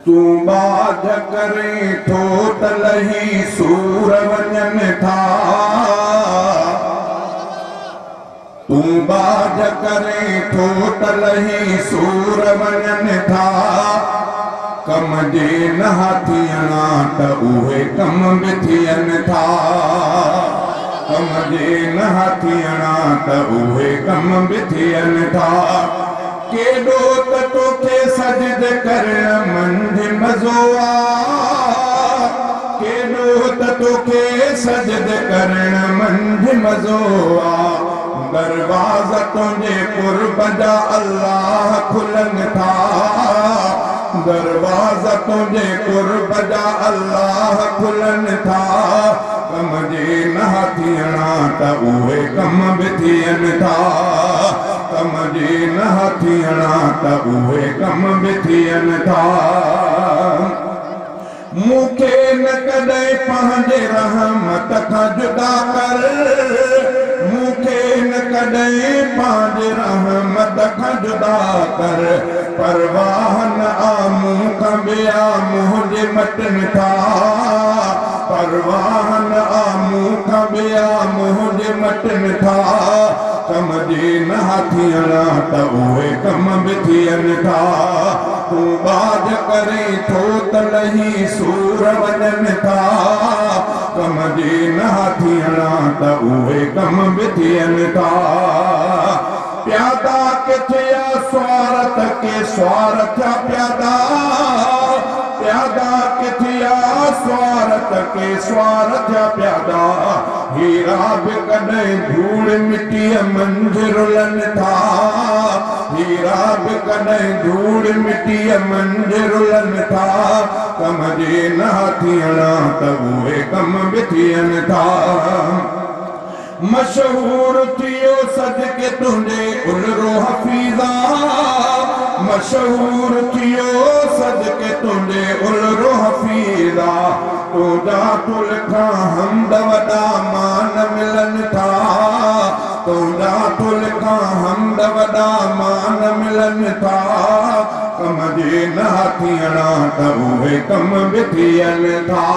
तू बाज करे थो त लही सूर वञन था। तू बाज करे थो त लही सूर वञन था। कम जे न थियणा त उहे कम बि थियनि था। कम जे न थियणा त उहे कम बि थियनि था। केॾो त तोखे सजद करण मंझि मज़ो आ। केॾो त तोखे सजद करण मंझि मज़ो आ। दरवाज़ा तुंहिंजे कुर्ब जा अल्लाह खुलनि था। दरवाज़ा तुंहिंजे कुर्ब जा अल्लाह खुलनि था। कम जे न थियणा त उहे कम बि थियनि था। कम जे न थियणा त उहे कम बि थियनि था। मूंखे न कॾहिं पंहिंजे रहमत खां जुदा कर। मूंखे न कॾहिं पंहिंजे रहमत खां जुदा कर। परवाह न आ मूं खां ॿिया मुंहिंजे मटनि था। परवाह न आ मूं खां ॿिया मुंहिंजे मटनि था। कम जे न थियणा त उहे कम बि थियनि था। तू बाज करे थो त लही सूर वञनि था। कम जे न थियणा त उहे कम बि थियनि था। प्यादा किथे आ स्वार्थ के स्वार्थ प्यादा। प्यादा किथे आ स्वार्थ के स्वार्थ प्यादा। हीरा बि कॾहिं धूड़ मिटीअ मंझि रुलनि था। हीरा बि कॾहिं धूड़ मिटीअ मंझि रुलनि था। कम जे न थियणा त उहे कम बि थियनि था। मशहूर थियो सदके तुंहिंजे उलरो हफ़ीज़ा। मशहूर थियो सदके तुंहिंजे उलरो हफ़ीज़ा। तुंहिंजा तुल खां हमद वॾा मान मिलनि था। तुंहिंजा तुल खां हमद वॾा मान मिलनि था। कम जे न थियणा त उहे कम बि थियनि था।